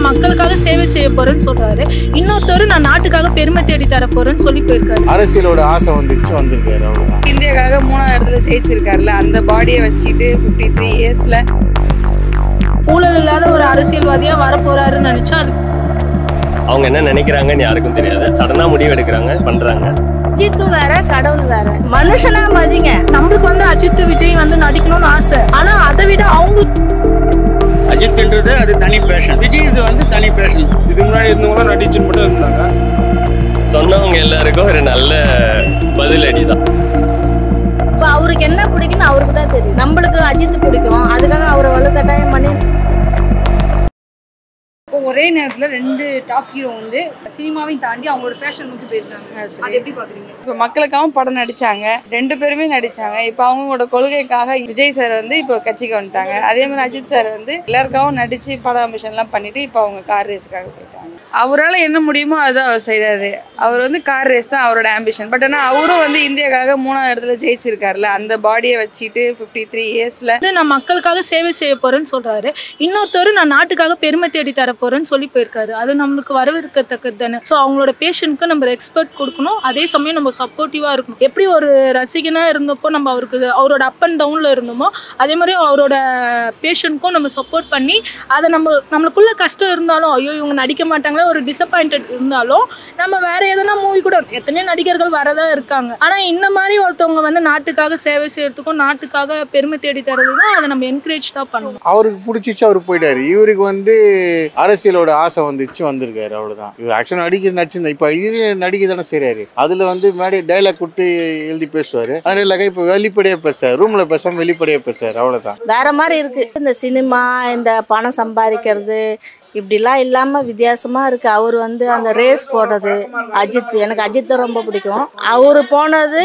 நான் மக்களுக்காக சேவை செய்ய போறேன்னு சொல்றாரு. இன்னொருத்தர் நான் நாட்டுக்காக பெருமை தேடி தர போறேன்னு சொல்லி போயிருக்காரு. அரசியலோட ஆசை வந்திருக்காரு. அவ்வளவுதான். இந்தியாக்காக 3ஆவது இடத்துல ஜெயிச்சிருக்காருல, அந்த பாடியை வச்சுட்டு 53 இயர்ஸ்ல ஊழல் இல்லாத ஒரு அரசியல்வாதியா வர போறாருன்னு நினைச்சா அது அவங்க என்ன நினைக்கிறாங்கன்னு யாருக்கும் தெரியாது. சடனா முடிவு எடுக்கிறாங்க, பண்றாங்க. அஜித் வேற, கடவுள் வேற. மனுஷனா மதிங்க. நம்மளுக்கு அஜித் விஜய் நடிக்கணும்னு ஆசை. ஆனா அதை விட அவங்களுக்கு அஜித்ன்றது அது தனி பேஷன், விஜய் இது தனி பேஷன். இது முன்னாடி இருந்தவங்க நடிச்சுன்னு மட்டும் இருந்தாங்க. சொன்னவங்க எல்லாருக்கும் ஒரு நல்ல பதில் அடிதான். இப்போ அவருக்கு என்ன பிடிக்குன்னு அவருக்கு தான் தெரியும். நம்மளுக்கு அஜித் பிடிக்கும், அதுக்காக அவரை வலுக்கட்டாயம் பண்ணி ஒரே நேரத்தில் 2 டாப் ஹீரோ சினிமாவையும் தாண்டி அவங்களோட ஃபேஷன் நோக்கி போயிருக்காங்க. அது எப்படி பாக்குறீங்க? இப்போ மக்களுக்காகவும் படம் நடிச்சாங்க, 2 பேருமே நடிச்சாங்க. இப்போ அவங்களோட கொள்கைக்காக விஜய் சார் இப்போ கட்சிக்கு வந்துட்டாங்க. அதே மாதிரி அஜித் சார் எல்லாருக்காகவும் நடிச்சு படம் மிஷன்லாம் பண்ணிட்டு இப்போ அவங்க கார் ரேஸுக்காக போயிட்டாங்க. அவரால் என்ன முடியுமோ அதுதான் அவர் செய்கிறாரு. அவர் கார் ரேஸ் தான் அவரோட ஆம்பிஷன். பட் ஆனால் அவரும் இந்தியாக்காக 3ஆவது இடத்துல ஜெயிச்சிருக்காருல, அந்த பாடியை வச்சுட்டு 53 இயர்ஸ்ல நான் மக்களுக்காக சேவை செய்ய போறேன்னு சொல்றாரு. இன்னொருத்தர் நான் நாட்டுக்காக பெருமை தேடி தர போறேன்னு சொல்லி போயிருக்காரு. அது நம்மளுக்கு வரவேற்கத்தக்கது தானே. ஸோ அவங்களோட பேஷனுக்கு நம்ம ரெஸ்பெக்ட் கொடுக்கணும், அதே சமயம் நம்ம சப்போர்ட்டிவா இருக்கணும். எப்படி ஒரு ரசிகனா இருந்தப்போ நம்ம அவரோட அப் அண்ட் டவுன்ல இருந்தோமோ, அதே மாதிரி அவரோட பேஷனுக்கும் நம்ம சப்போர்ட் பண்ணி அதை நம்மளுக்குள்ள கஷ்டம் இருந்தாலும், ஐயோ இவங்க நடிக்க மாட்டாங்களே ஒரு டிசப்பாயிண்டட் இருந்தாலும், நம்ம வேற எதனா மூவி கூட எத்தனையோ நடிகர்கள் வரதா இருக்காங்க. ஆனா இந்த மாதிரி ஒருத்தவங்க நாட்டுக்காக சேவை செய்யறதுக்கும் நாட்டுக்காக பெருமை தேடி தரதுக்கும் அதை நம்ம என்கரேஜ் தான் பண்ணணும். அவருக்கு பிடிச்சிச்சு, அவர் போயிட்டாரு. இவருக்கு அரசியலோட ஆசை வந்திருக்காரு. அவ்வளவுதான். இவர் ஆக்சுவலா நடிச்சிருந்தா இப்ப இது நடிக்க தானே செய்யறாரு. அதுல மேடை டைலாக் கொடுத்து எழுதி பேசுவாரு. அதனால இப்ப வெளிப்படையா பேசுறாரு, ரூம்ல பேசாம வெளிப்படையா பேசுறாரு. அவ்வளவுதான். வேற மாதிரி இருக்கு. இந்த சினிமா, இந்த பணம் சம்பாதிக்கிறது இப்படிலாம் இல்லாமல் வித்தியாசமாக இருக்குது. அவர் அந்த ரேஸ் போடுறது, எனக்கு அஜித் தான் ரொம்ப பிடிக்கும். அவர் போனது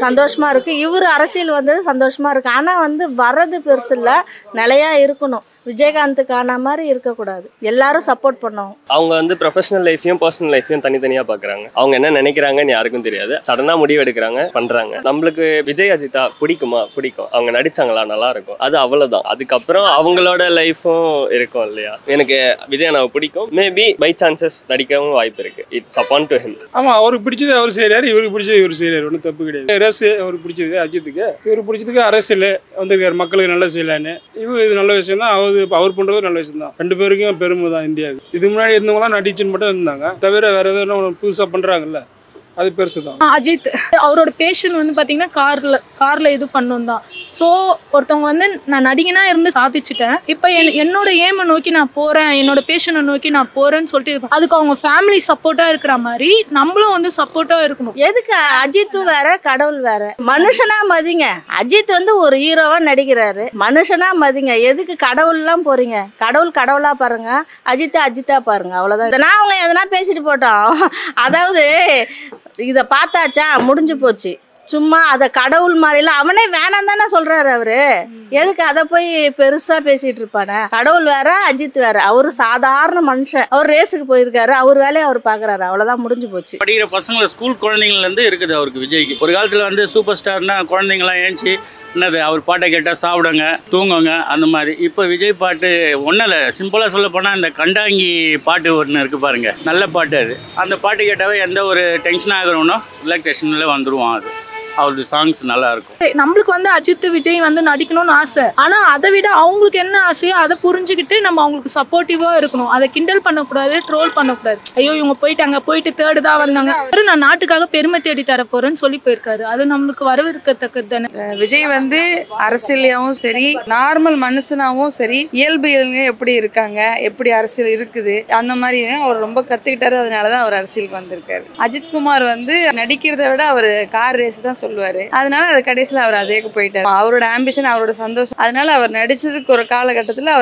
சந்தோஷமாக இருக்குது. இவர் அரசியல் வந்தது சந்தோஷமாக இருக்குது. ஆனால் வர்றது பெருசு இல்லை, நிலையாக இருக்கணும். விஜயகாந்த் ஆன மாதிரி இருக்கக்கூடாது. எல்லாரும் சப்போர்ட் பண்ணுவோம். அவங்க ப்ரொஃபஷனல் லைஃபையும் பர்சனல் லைஃபையும் தனித்தனியாக பார்க்குறாங்க. அவங்க என்ன நினைக்கிறாங்கன்னு யாருக்கும் தெரியாது. சடனாக முடிவு எடுக்கிறாங்க, பண்ணுறாங்க. நம்மளுக்கு விஜய் அஜித்தா பிடிக்குமா? பிடிக்கும். அவங்க நடிச்சாங்களா? நல்லா இருக்கும். அது அவ்வளோதான். அதுக்கப்புறம் அவங்களோட லைஃப்பும் இருக்கும் இல்லையா? எனக்கு விஜய் அண்ணாவை பிடிக்கும். மேபி பை சான்சஸ் நடிக்கவும் வாய்ப்பு இருக்கு. It's upon to him. ஆமா, அவருக்கு பிடிச்சது அவர் செய்யறாரு, இவருக்கு பிடிச்சது இவர் செய்யறாரு. ஒன்றும் தப்பு கிடையாது. ரேஸ் அவருக்கு பிடிச்சது அஜித்துக்கு, இவருக்கு பிடிச்சதுக்கு அரசியல் வந்திருக்காரு, மக்களுக்கு நல்ல செய்யலான்னு. இவர் இது நல்ல விஷயம் தான். அவர் பண்றது நல்ல விஷயம் தான். 2 பேருக்கும் பெருமை தான் இந்தியாவுக்கு. இது முன்னாடி இருந்தவங்களாம் நடிச்சுன்னு மட்டும் இருந்தாங்க. தவிர வேற எதுவும் புதுசா பண்றாங்கல்ல, அது பெருசு தான். அஜித் அவரோட பேஷன் பாத்தீங்கன்னா கார்ல இது பண்ணும் தான். ஸோ ஒருத்தவங்க நான் நடிகனா இருந்து சாதிச்சுட்டேன், இப்போ என்னோட ஏமை நோக்கி நான் போறேன், என்னோட பேஷனை நோக்கி நான் போறேன்னு சொல்லிட்டு அதுக்கு அவங்க ஃபேமிலி சப்போர்ட்டா இருக்கிற மாதிரி நம்மளும் சப்போர்ட்டா இருக்கணும். எதுக்கு அஜித் வேற, கடவுள் வேற. மனுஷனா மதிங்க. அஜித் ஒரு ஹீரோவா நடிக்கிறாரு, மனுஷனா மதிங்க. எதுக்கு கடவுள்லாம் போறீங்க? கடவுளா பாருங்க, அஜித்தா பாருங்க. அவ்வளவுதான். இதனா அவங்க எதனா பேசிட்டு போட்டோம். அதாவது இதை பார்த்தாச்சா, முடிஞ்சு போச்சு. சும்மா அதை கடவுள் மாதிரிலாம் அவனே வேணாம் தானே சொல்றாரு. அவரு எதுக்கு அதை போய் பெருசா பேசிட்டு இருப்பானே? கடவுள் வேற, அஜித் வேற. அவரு சாதாரண மனுஷன். அவர் ரேஸுக்கு போயிருக்காரு, அவர் வேலையை அவர் பாக்குறாரு. அவ்வளவுதான், முடிஞ்சு போச்சு. படிக்கிற பசங்க ஸ்கூல் குழந்தைங்கள்ல இருந்து இருக்குது அவருக்கு. விஜய்க்கு ஒரு காலத்துல சூப்பர் ஸ்டார்னா குழந்தைங்களாம் ஏஞ்சி என்னது அவர் பாட்டை கேட்டால் சாப்பிடுங்க, தூங்குங்க, அந்த மாதிரி. இப்போ விஜய் பாட்டு ஒன்றும் இல்லை. சிம்பிளாக சொல்ல போனால் இந்த கண்டாங்கி பாட்டு ஒன்று இருக்குது பாருங்கள், நல்ல பாட்டு அது. அந்த பாட்டு கேட்டாவே எந்த ஒரு டென்ஷன் ஆகணும்னோ ரிலாக்ஸேஷனில் வந்துடுவான். அது அவருடைய சாங்ஸ் நல்லா இருக்கும். நம்மளுக்கு அஜித் விஜய் நடிக்கணும்னு ஆசை. ஆனா அதை விட அவங்களுக்கு என்ன ஆசையோ அதை புரிஞ்சுக்கிட்டு நம்ம அவங்களுக்கு சப்போர்ட்டிவா இருக்கணும். அதை கிண்டல் பண்ணக்கூடாது, ட்ரோல் பண்ணக்கூடாது. ஐயோ இவங்க போயிட்டு தேர்டு தான் வந்தாங்க, நான் நாட்டுக்காக பெருமை தேடி தர போறேன்னு சொல்லி போயிருக்காரு. அது நம்மளுக்கு வரவேற்கத்தக்கது தானே. விஜய் அரசியலையாவும் சரி, நார்மல் மனுஷனாவும் சரி, இயல்பு எப்படி இருக்காங்க, எப்படி அரசியல் இருக்குது, அந்த மாதிரி அவர் ரொம்ப கத்துக்கிட்டாரு. அதனாலதான் அவர் அரசியலுக்கு வந்திருக்காரு. அஜித்குமார் நடிக்கிறத விட அவர் கார் ரேஸ் தான் சொல்லுவாரு. அதனால அது கடைசியில் அவர் அதேக்கு போயிட்டாரு. அவரோட ஆம்பிஷன், அவரோட சந்தோஷம். அதனால அவர் நடிச்சதுக்கு ஒரு காலகட்டத்தில்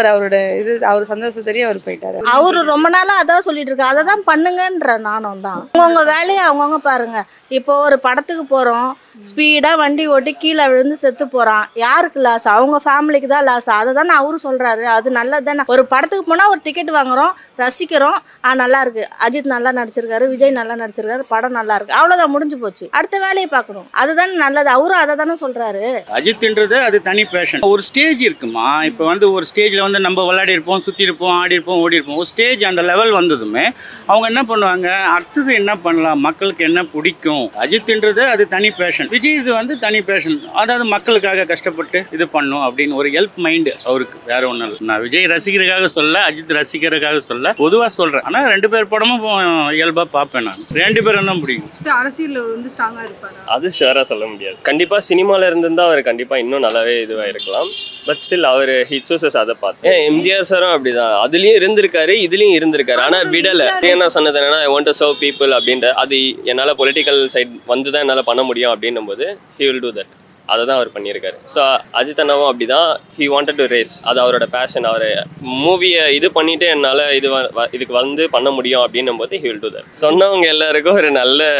அவர் சந்தோஷத்தோடய அவர் போயிட்டாரு. அவரு ரொம்ப நாளா அதான் சொல்லிட்டு இருக்காரு, அதை தான் பண்ணுங்கன்ற நானும் தான். அவங்கவுங்க வேலையை அவங்கவுங்க பாருங்க. இப்போ ஒரு படத்துக்கு போறோம், ஸ்பீடா வண்டி ஓட்டி கீழே விழுந்து செத்து போறான். யாருக்கு லாஸ்? அவங்க ஃபேமிலிக்கு தான் லாஸ். அதை தானே அவரும் சொல்றாரு. அது நல்லது தானே. ஒரு படத்துக்கு போனா ஒரு டிக்கெட் வாங்குறோம், ரசிக்கிறோம், நல்லா இருக்கு, அஜித் நல்லா நடிச்சிருக்காரு, விஜய் நல்லா நடிச்சிருக்காரு, படம் நல்லா இருக்கு, அவ்வளவுதான், முடிஞ்சு போச்சு. அடுத்த வேலையை பார்க்கணும். அதை அதுதானே நல்லது. அவரும் அதை தானே சொல்றாரு. அஜித்ன்றது அது தனி பேஷன். ஒரு ஸ்டேஜ் இருக்குமா, இப்போ வந்து ஒரு ஸ்டேஜில் வந்து நம்ம விளையாடி இருப்போம், சுற்றி இருப்போம், ஆடி இருப்போம், ஓடி இருப்போம். ஒரு ஸ்டேஜ் அந்த லெவல் வந்ததுமே அவங்க என்ன பண்ணுவாங்க, அடுத்தது என்ன பண்ணலாம், மக்களுக்கு என்ன பிடிக்கும். அஜித்ன்றது அது தனி பேஷன். விஜய் இது வந்து தனி பேஷன். அதாவது மக்களுக்காக கஷ்டப்பட்டு இது பண்ணும் அப்படின்னு ஒரு ஹெல்ப் மைண்டு அவருக்கு, வேற ஒன்றும் இல்லை. நான் விஜய் ரசிகருக்காக சொல்ல, அஜித் ரசிகருக்காக சொல்ல, பொதுவாக சொல்கிறேன். ஆனால் 2 பேர் படமும் இயல்பாக பார்ப்பேன் நான். 2 பேரும் தான் பிடிக்கும். அரசியல் வந்து ஸ்ட்ராங்கா இருப்பாரு. அது ஷுவராக சொல்ல முடியாது. கண்டிப்பாக சினிமாவில் இருந்திருந்தா அவர் கண்டிப்பாக இன்னும் நல்லாவே இதுவாக இருக்கலாம். பட் ஸ்டில் அவர் ஹி சூசஸ் அதை பார்த்து. எம்ஜிஆர் சாரும் அப்படிதான், அதுலேயும் இருந்திருக்காரு, இதுலேயும் இருந்திருக்காரு. ஆனால் விடலை. என்ன சொன்னது என்னன்னா, I want to serve people அப்படின்ற, அது என்னால் பொலிட்டிக்கல் சைட் வந்து தான் என்னால் பண்ண முடியும் அப்படின்னும் போது ஹி வில் டூ தட். அதை தான் அவர் பண்ணியிருக்காரு. ஸோ அஜித் அண்ணாவும் அப்படி தான், ஹி வாண்டட் டு ரேஸ். அது அவரோட பேஷன். அவர் மூவியை இது பண்ணிவிட்டு என்னால் இதுக்கு வந்து பண்ண முடியும் அப்படின்னும் போது ஹி வில் டூ தட். சொன்னவங்க எல்லாருக்கும் ஒரு நல்ல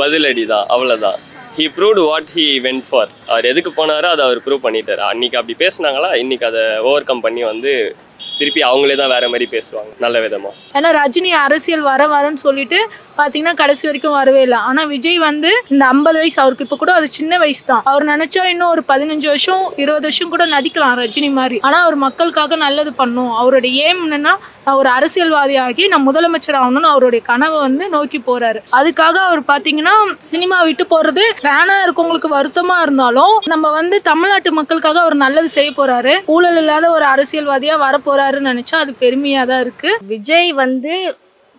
பதிலடி தான், அவ்வளோதான். He proved what he went for. அவர் எதுக்கு போனாரோ அதை அவர் ப்ரூவ் பண்ணிட்டார். அன்றைக்கி அப்படி பேசினாங்களா, இன்றைக்கி அதை ஓவர் கம் பண்ணி வந்து திருப்பி அவங்களே தான் வேற மாதிரி பேசுவாங்க நல்ல விதமாக. ஏன்னா ரஜினி அரசியல் வரன்னு சொல்லிட்டு பார்த்தீங்கன்னா கடைசி வரைக்கும் வரவே இல்லை. ஆனால் விஜய் வந்து இந்த 50 வயசு அவருக்கு இப்போ கூட அது சின்ன வயசு தான். அவர் நினைச்சா இன்னும் ஒரு 15 வருஷம் 20 வருஷம் கூட நடிக்கலாம் ரஜினி மாதிரி. ஆனால் அவர் மக்களுக்காக நல்லது பண்ணும். அவருடைய ஏம் என்னன்னா, நான் ஒரு அரசியல்வாதியாகி நான் முதலமைச்சர் ஆகணும்னு அவருடைய கனவை வந்து நோக்கி போறாரு. அதுக்காக அவர் பார்த்தீங்கன்னா சினிமா விட்டு போறது ஃபேனா இருக்கவங்களுக்கு வருத்தமா இருந்தாலும், நம்ம வந்து தமிழ்நாட்டு மக்களுக்காக அவர் நல்லது செய்ய போறாரு. ஊழல் இல்லாத ஒரு அரசியல்வாதியா வரப்போறாருன்னு நினைச்சா அது பெருமையா தான் இருக்கு. விஜய் வந்து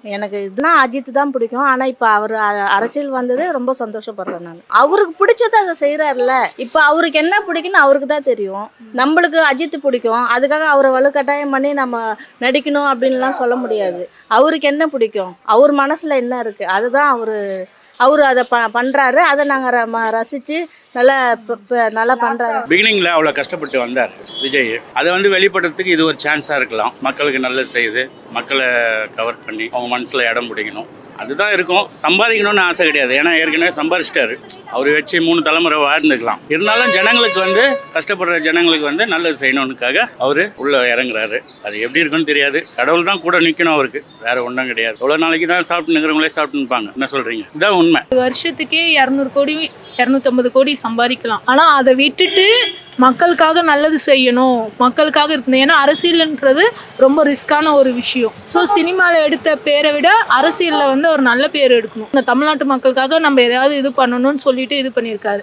எனக்கு இதுனா அஜித் தான் பிடிக்கும். ஆனால் இப்போ அவர் அரசியல் வந்தது ரொம்ப சந்தோஷப்படுறேன் நான். அவருக்கு பிடிச்சதை அதை செய்கிறாருல்ல. இப்போ அவருக்கு என்ன பிடிக்குன்னு அவருக்கு தான் தெரியும். நம்மளுக்கு அஜித் பிடிக்கும், அதுக்காக அவரை வலுக்கட்டாயம் பண்ணி நம்ம நடிக்கணும் அப்படின்லாம் சொல்ல முடியாது. அவருக்கு என்ன பிடிக்கும், அவர் மனசில் என்ன இருக்குது, அதுதான் அவர் அதை பண்ணுறாரு. அதை நாங்கள் ரசித்து நல்லா பண்ணுறாரு. பிகினிங்கில் அவ்வளோ கஷ்டப்பட்டு வந்தார் விஜய். அதை வந்து வெளிப்படுறதுக்கு இது ஒரு சான்ஸாக இருக்கலாம். மக்களுக்கு நல்லது செய்து மக்களை கவர் பண்ணி அவங்க மனசில் இடம் பிடிக்கணும், அதுதான் இருக்கும். சம்பாதிக்கணும்னு ஆசை கிடையாது. ஏன்னா ஏற்கனவே சம்பாதிச்சிட்டாரு. அவர் வச்சு 3 தலைமுறை வாழ்ந்துக்கலாம். இருந்தாலும் ஜனங்களுக்கு வந்து கஷ்டப்படுற ஜனங்களுக்கு வந்து நல்லது செய்யணும்னுக்காக அவர் உள்ளே இறங்குறாரு. அது எப்படி இருக்குன்னு தெரியாது. கடவுள் தான் கூட நிற்கணும் அவருக்கு, வேற ஒன்றும் கிடையாது. எவ்வளோ நாளைக்கு தான் சாப்பிட்டு நிற்கிறவங்களே சாப்பிட்டு நிற்பாங்க. என்ன சொல்கிறீங்க? இதுதான் உண்மை. வருஷத்துக்கே 200 கோடி 250 கோடி சம்பாதிக்கலாம். ஆனால் அதை விட்டுட்டு மக்களுக்காக நல்லது செய்யணும், மக்களுக்காக இருக்கணும். ஏன்னா அரசியல்ன்றது ரொம்ப ரிஸ்கான ஒரு விஷயம். ஸோ சினிமாவில் எடுத்த பேரை விட அரசியலில் வந்து ஒரு நல்ல பேர் எடுக்கணும். இந்த தமிழ்நாட்டு மக்களுக்காக நம்ம எதாவது இது பண்ணணும்னு சொல்லிட்டு இது பண்ணியிருக்காரு.